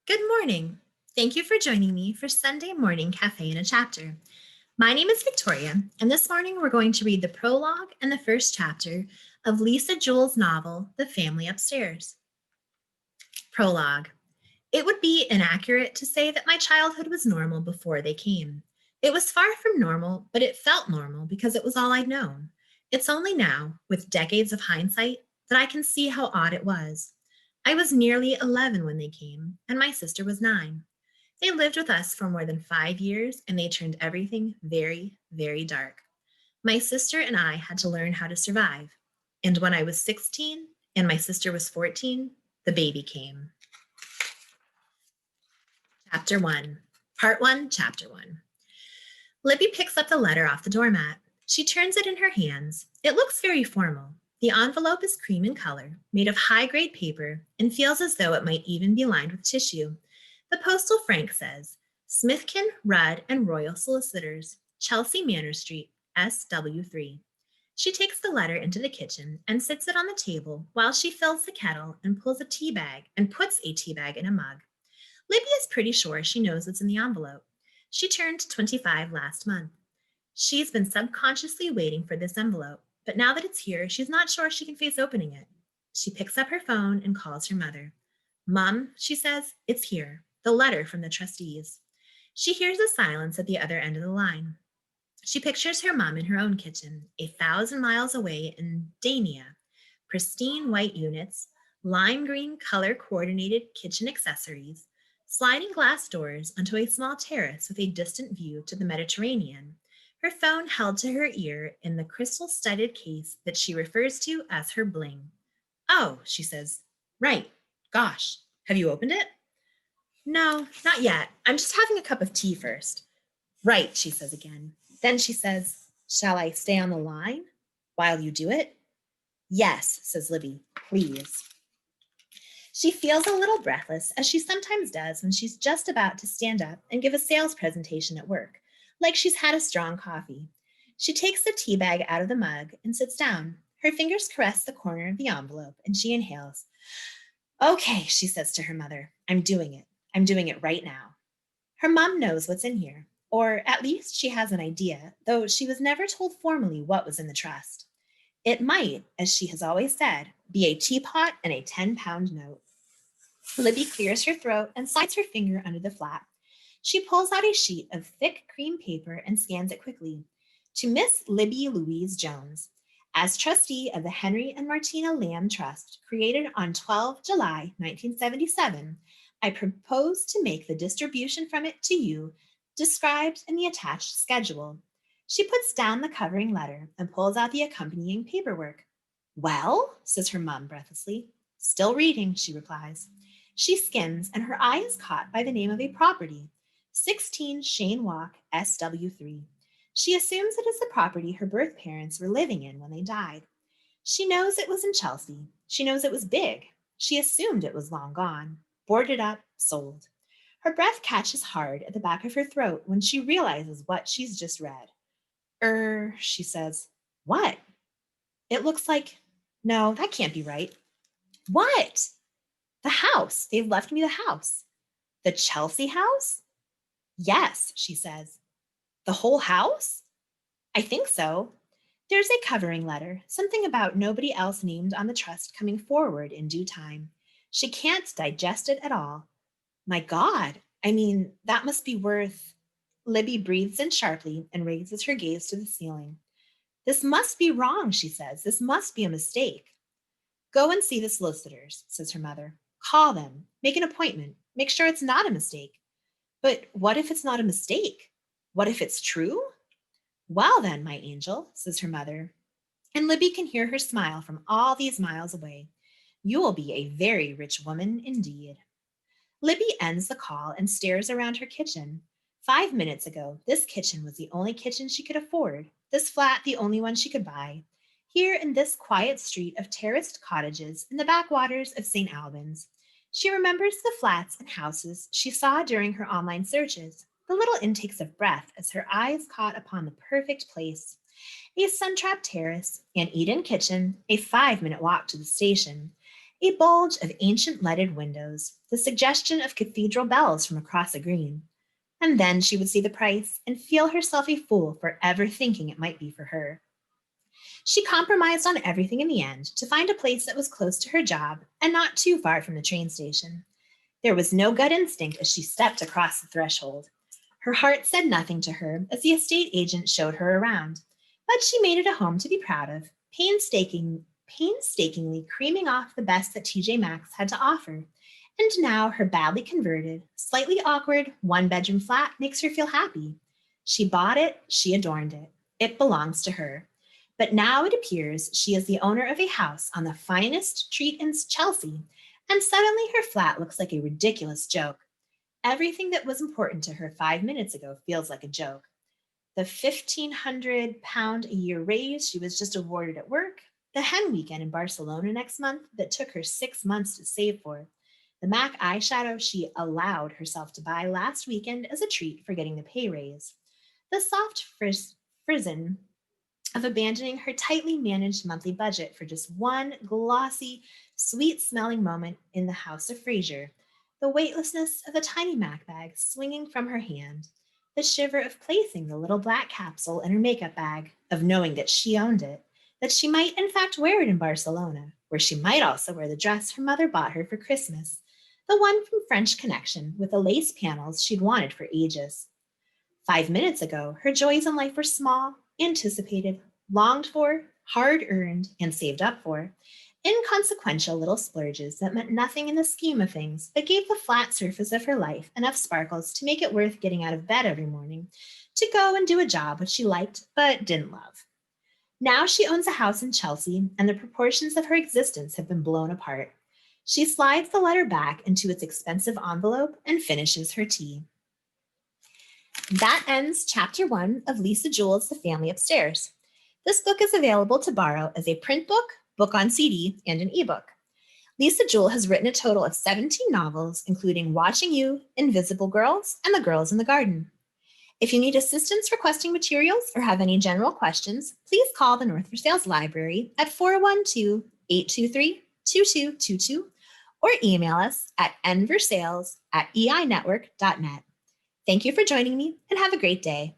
Good morning. Thank you for joining me for Sunday Morning Cafe in a Chapter. My name is Victoria, and this morning we're going to read the prologue and the first chapter of Lisa Jewell's novel, The Family Upstairs. Prologue. It would be inaccurate to say that my childhood was normal before they came. It was far from normal, but it felt normal because it was all I'd known. It's only now, with decades of hindsight, that I can see how odd it was. I was nearly 11 when they came, and my sister was 9. They lived with us for more than 5 years, and they turned everything very, very dark. My sister and I had to learn how to survive. And when I was 16 and my sister was 14, the baby came. Chapter 1. Part 1, Chapter 1. Libby picks up the letter off the doormat. She turns it in her hands. It looks very formal. The envelope is cream in color, made of high-grade paper, and feels as though it might even be lined with tissue. The postal frank says, Smithkin, Rudd, and Royal Solicitors, Chelsea Manor Street, SW3. She takes the letter into the kitchen and sits it on the table while she fills the kettle and pulls a tea bag and puts a tea bag in a mug. Libby is pretty sure she knows what's in the envelope. She turned 25 last month. She's been subconsciously waiting for this envelope, but now that it's here, she's not sure she can face opening it. She picks up her phone and calls her mother. Mom, she says, it's here, the letter from the trustees. She hears a silence at the other end of the line. She pictures her mom in her own kitchen, 1,000 miles away in Dania. Pristine white units, lime green color-coordinated kitchen accessories, sliding glass doors onto a small terrace with a distant view to the Mediterranean, her phone held to her ear in the crystal-studded case that she refers to as her bling. Oh, she says, right. Gosh, have you opened it? No, not yet. I'm just having a cup of tea first. Right, she says again. Then she says, shall I stay on the line while you do it? Yes, says Libby, please. She feels a little breathless, as she sometimes does when she's just about to stand up and give a sales presentation at work, like she's had a strong coffee. She takes the tea bag out of the mug and sits down. Her fingers caress the corner of the envelope, and she inhales. Okay, she says to her mother, I'm doing it. I'm doing it right now. Her mom knows what's in here, or at least she has an idea, though she was never told formally what was in the trust. It might, as she has always said, be a teapot and a 10-pound note. Libby clears her throat and slides her finger under the flap. She pulls out a sheet of thick cream paper and scans it quickly. To Miss Libby Louise Jones, as trustee of the Henry and Martina Lamb Trust, created on 12 July 1977, I propose to make the distribution from it to you described in the attached schedule. She puts down the covering letter and pulls out the accompanying paperwork. Well, says her mom breathlessly. Still reading, she replies. She skims, and her eye is caught by the name of a property, 16 Cheyne Walk, SW3. She assumes it is the property her birth parents were living in when they died. She knows it was in Chelsea. She knows it was big. She assumed it was long gone. Boarded up, sold. Her breath catches hard at the back of her throat when she realizes what she's just read. She says. What? It looks like, no, that can't be right. What? The house. They've left me the house. The Chelsea house? Yes, she says. The whole house? I think so. There's a covering letter, something about nobody else named on the trust coming forward in due time. She can't digest it at all. My God, I mean, that must be worth... Libby breathes in sharply and raises her gaze to the ceiling. This must be wrong, she says. This must be a mistake. Go and see the solicitors, says her mother. Call them. Make an appointment. Make sure it's not a mistake. But what if it's not a mistake? What if it's true? Well then, my angel, says her mother. And Libby can hear her smile from all these miles away. You will be a very rich woman indeed. Libby ends the call and stares around her kitchen. 5 minutes ago, this kitchen was the only kitchen she could afford, this flat the only one she could buy. Here in this quiet street of terraced cottages in the backwaters of St. Albans, she remembers the flats and houses she saw during her online searches, the little intakes of breath as her eyes caught upon the perfect place. A sun-trapped terrace, an eat-in kitchen, a 5-minute walk to the station, A bulge of ancient leaded windows, the suggestion of cathedral bells from across a green. And then she would see the price and feel herself a fool for ever thinking it might be for her. She compromised on everything in the end to find a place that was close to her job and not too far from the train station. There was no gut instinct as she stepped across the threshold. Her heart said nothing to her as the estate agent showed her around, but she made it a home to be proud of, painstakingly creaming off the best that TJ Maxx had to offer. And now her badly converted, slightly awkward one-bedroom flat makes her feel happy. She bought it, she adorned it. It belongs to her. But now it appears she is the owner of a house on the finest street in Chelsea, and suddenly her flat looks like a ridiculous joke. Everything that was important to her 5 minutes ago feels like a joke. The £1,500 a year raise she was just awarded at work, the hen weekend in Barcelona next month that took her 6 months to save for, the MAC eyeshadow she allowed herself to buy last weekend as a treat for getting the pay raise, the soft frisson of abandoning her tightly managed monthly budget for just one glossy, sweet-smelling moment in the House of Fraser, the weightlessness of a tiny MAC bag swinging from her hand, the shiver of placing the little black capsule in her makeup bag, of knowing that she owned it, that she might in fact wear it in Barcelona, where she might also wear the dress her mother bought her for Christmas, the one from French Connection with the lace panels she'd wanted for ages. 5 minutes ago, her joys in life were small, anticipated, longed for, hard-earned, and saved up for, inconsequential little splurges that meant nothing in the scheme of things, but gave the flat surface of her life enough sparkles to make it worth getting out of bed every morning to go and do a job which she liked but didn't love. Now she owns a house in Chelsea, and the proportions of her existence have been blown apart. She slides the letter back into its expensive envelope and finishes her tea. That ends Chapter 1 of Lisa Jewell's The Family Upstairs. This book is available to borrow as a print book, book on CD, and an ebook. Lisa Jewell has written a total of 17 novels, including Watching You, Invisible Girls, and The Girls in the Garden. If you need assistance requesting materials or have any general questions, please call the North Versailles Library at 412-823-2222 or email us at nversailles@einetwork.net. Thank you for joining me and have a great day.